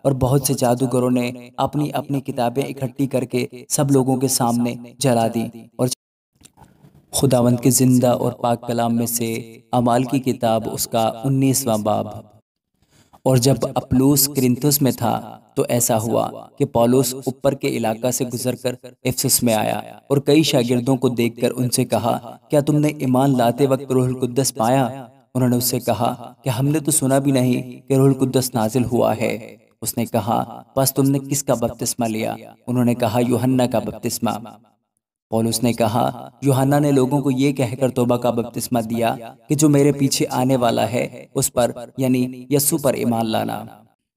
اور بہت سے جادوگروں نے اپنی اپنی کتابیں اکٹھی کر کے سب لوگوں کے سامنے جلا دی۔ اور خداوند کے زندہ اور پاک کلام میں سے اعمال کی کتاب اس کا 19واں باب۔ اور جب اپلوس کرنتھس میں تھا تو ایسا ہوا کہ پولس اوپر کے علاقہ سے گزر کر افسس میں آیا اور کئی شاگردوں کو دیکھ کر ان سے کہا، کیا تم نے ایمان لاتے وقت روح القدس پایا؟ انہوں نے اس سے کہا کہ ہم نے تو سنا بھی نہیں کہ روح القدس نازل ہوا ہے۔ اس نے کہا، پس تم نے کس کا بپتسمہ لیا؟ انہوں نے کہا، یوحنا کا بپتسمہ۔ پولس نے کہا، یوحنا نے لوگوں کو یہ کہہ کر توبہ کا بپتسمہ دیا کہ جو میرے پیچھے آنے والا ہے اس پر یعنی یسوع پر ایمان لانا۔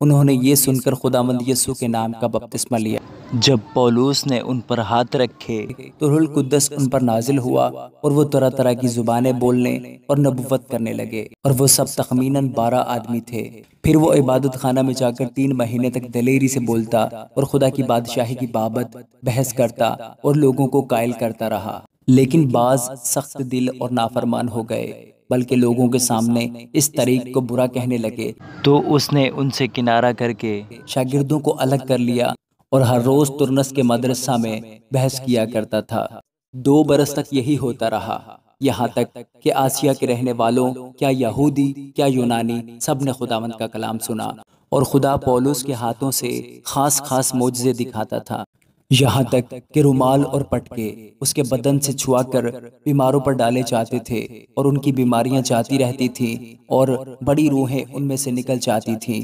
انہوں نے یہ سن کر خداوند یسوع کے نام کا بپتسمہ لیا۔ جب پولس نے ان پر ہاتھ رکھے تو روح القدس ان پر نازل ہوا اور وہ طرح طرح کی زبانیں بولنے اور نبوت کرنے لگے، اور وہ سب تخمیناً 12 آدمی تھے۔ پھر وہ عبادت خانہ میں جا کر 3 مہینے تک دلیری سے بولتا اور خدا کی بادشاہی کی بابت بحث کرتا اور لوگوں کو قائل کرتا رہا۔ لیکن بعض سخت دل اور نافرمان ہو گئے، بلکہ لوگوں کے سامنے اس طریق کو برا کہنے لگے۔ تو اس نے ان سے کنارہ کر کے شاگردوں کو الگ کر لیا اور ہر روز ترنس کے مدرسہ میں بحث کیا کرتا تھا۔ 2 برس تک یہی ہوتا رہا، یہاں تک کہ آسیا کے رہنے والوں، کیا یہودی کیا یونانی، سب نے خداوند کا کلام سنا، اور خدا پولس کے ہاتھوں سے خاص خاص معجزے دکھاتا تھا، یہاں تک کہ رومال اور پٹکے اس کے بدن سے چھوا کر بیماروں پر ڈالے جاتے تھے اور ان کی بیماریاں جاتی رہتی تھیں اور بڑی روحیں ان میں سے نکل جاتی تھیں۔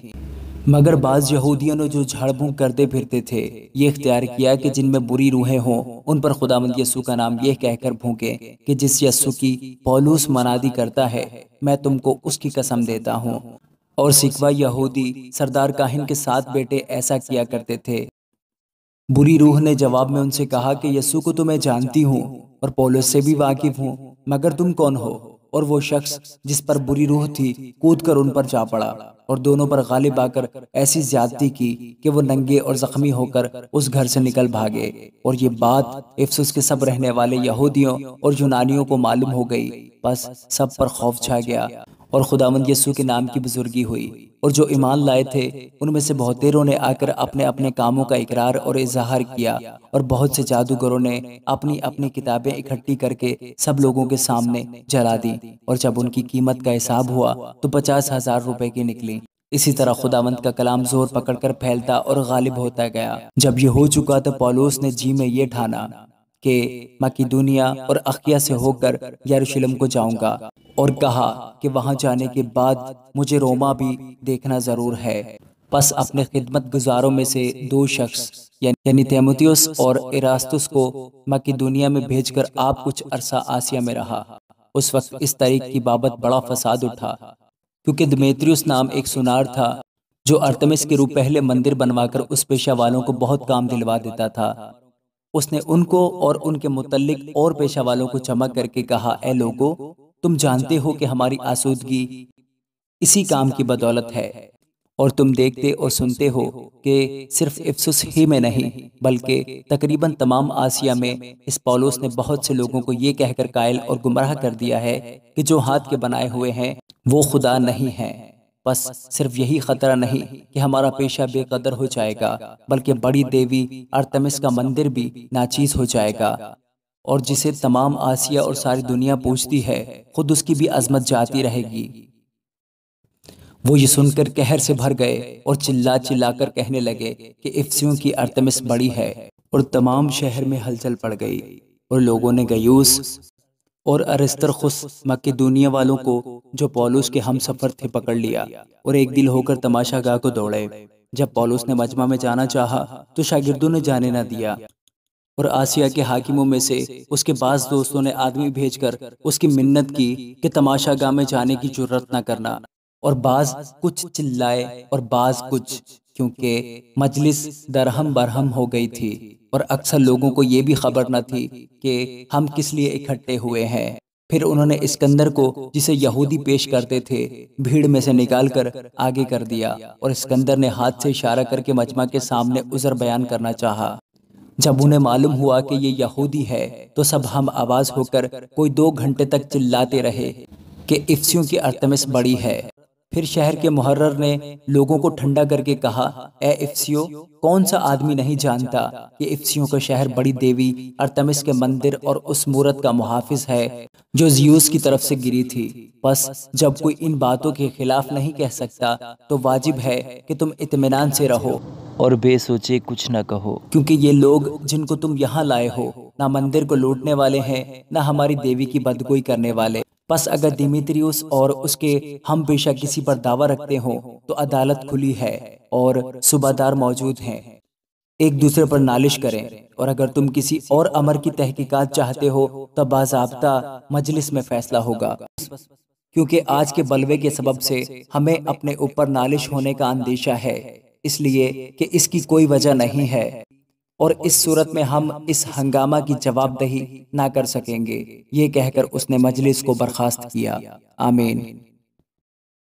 مگر بعض یہودیوں نے جو جھاڑ پھونک کرتے پھرتے تھے یہ اختیار کیا کہ جن میں بری روحیں ہوں ان پر خداوند یسوع کا نام یہ کہہ کر پھونکیں کہ جس یسوع کی پولس منادی کرتا ہے میں تم کو اس کی قسم دیتا ہوں۔ اور سکوہ یہودی سردار کاہن کے 7 بیٹے ایسا کیا کرتے تھے۔ بری روح نے جواب میں ان سے کہا کہ یسوع کو تو میں جانتی ہوں اور پولس سے بھی واقف ہوں، مگر تم کون ہو؟ اور وہ شخص جس پر بری روح تھی کود کر ان پر جا پڑا اور دونوں پر غالب آ کر ایسی زیادتی کی کہ وہ ننگے اور زخمی ہو کر اس گھر سے نکل بھاگے۔ اور یہ بات افسس کے سب رہنے والے یہودیوں اور یونانیوں کو معلوم ہو گئی، بس سب پر خوف چھا گیا اور خداوند یسوع کے نام کی بزرگی ہوئی۔ اور جو ایمان لائے تھے ان میں سے بہتیروں نے آ کر اپنے اپنے کاموں کا اقرار اور اظہار کیا، اور بہت سے جادوگروں نے اپنی اپنی کتابیں اکٹھی کر کے سب لوگوں کے سامنے جلا دی، اور جب ان کی قیمت کا حساب ہوا تو 50,000 روپے کی نکلی۔ اسی طرح خداوند کا کلام زور پکڑ کر پھیلتا اور غالب ہوتا گیا۔ جب یہ ہو چکا تو پولس نے جی میں یہ ٹھانا کہ مقدونیہ اور اخیا سے ہو کر یروشلم کو جاؤں گا، اور کہا کہ وہاں جانے کے بعد مجھے روما بھی دیکھنا ضرور ہے۔ پس اپنے خدمت گزاروں میں سے 2 شخص یعنی تیموتھیوس اور ایراستس کو مقدونیہ میں بھیج کر آپ کچھ عرصہ آسیا میں رہا۔ اس وقت اس طریق کی بابت بڑا فساد اٹھا، کیونکہ دمیتریوس نام ایک سونار تھا جو ارتمس کے روپ پہلے مندر بنوا کر اس پیشہ والوں کو بہت کام دلوا دیتا تھا۔ اس نے ان کو اور ان کے متعلق اور پیشہ والوں کو جمع کر کے کہا، اے لوگو، تم جانتے ہو کہ ہماری آسودگی اسی کام کی بدولت ہے، اور تم دیکھتے اور سنتے ہو کہ صرف افسس ہی میں نہیں بلکہ تقریباً تمام آسیا میں اس پولس نے بہت سے لوگوں کو یہ کہہ کر قائل اور گمراہ کر دیا ہے کہ جو ہاتھ کے بنائے ہوئے ہیں وہ خدا نہیں ہیں۔ بس صرف یہی خطرہ نہیں کہ ہمارا پیشہ بے قدر ہو جائے گا، بلکہ بڑی دیوی ارتمس کا مندر بھی ناچیز ہو جائے گا، اور جسے تمام آسیا اور ساری دنیا پوجتی ہے خود اس کی بھی عظمت جاتی رہے گی۔ وہ یہ سن کر قہر سے بھر گئے اور چلا چلا کر کہنے لگے کہ افسیوں کی ارتمس بڑی ہے، اور تمام شہر میں ہلچل پڑ گئی، اور لوگوں نے گیوس اور ارسترخس مقدونیہ والوں کو جو پولس کے ہم سفر تھے پکڑ لیا، اور ایک دل ہو کر تماشا گاہ کو دوڑے۔ جب پولس نے مجمع میں جانا چاہا تو شاگردوں نے جانے نہ دیا، اور آسیا کے حاکموں میں سے اس کے بعض دوستوں نے آدمی بھیج کر اس کی منت کی کہ تماشا گاہ میں جانے کی جرت نہ کرنا، اور بعض کچھ چلائے اور بعض کچھ، کیونکہ مجلس درہم برہم ہو گئی تھی، اور اکثر لوگوں کو یہ بھی خبر نہ تھی کہ ہم کس لیے اکٹھے ہوئے ہیں۔ پھر انہوں نے اسکندر کو، جسے یہودی پیش کرتے تھے، بھیڑ میں سے نکال کر آگے کر دیا، اور اسکندر نے ہاتھ سے اشارہ کر کے مجمع کے سامنے عذر بیان کرنا چاہا۔ جب انہیں معلوم ہوا کہ یہ یہودی ہے تو سب ہم آواز ہو کر کوئی 2 گھنٹے تک چلاتے رہے کہ افسیوں کی ارتمس بڑی ہے۔ پھر شہر کے محرر نے لوگوں کو ٹھنڈا کر کے کہا، اے افسیو، کون سا آدمی نہیں جانتا کہ افسیوں کا شہر بڑی دیوی ارتمس کے مندر اور اس مورت کا محافظ ہے جو زیوس کی طرف سے گری تھی۔ بس جب کوئی ان باتوں کے خلاف نہیں کہہ سکتا تو واجب ہے کہ تم اطمینان سے رہو اور بے سوچے کچھ نہ کہو، کیونکہ یہ لوگ جن کو تم یہاں لائے ہو نہ مندر کو لوٹنے والے ہیں نہ ہماری دیوی کی بدگوئی کرنے والے۔ پس اگر دیمیتریوس اور اس کے ہم پیشہ کسی پر دعویٰ رکھتے ہوں تو عدالت کھلی ہے اور صوبہ دار موجود ہیں، ایک دوسرے پر نالش کریں، اور اگر تم کسی اور امر کی تحقیقات چاہتے ہو تو باضابطہ مجلس میں فیصلہ ہوگا، کیونکہ آج کے بلوے کے سبب سے ہمیں اپنے اوپر نالش ہونے کا اندیشہ ہے، اس لیے کہ اس کی کوئی وجہ نہیں ہے، اور اس صورت میں ہم اس ہنگامہ کی جواب دہی نہ کر سکیں گے۔ یہ کہہ کر اس نے مجلس کو برخاست کیا۔ آمین۔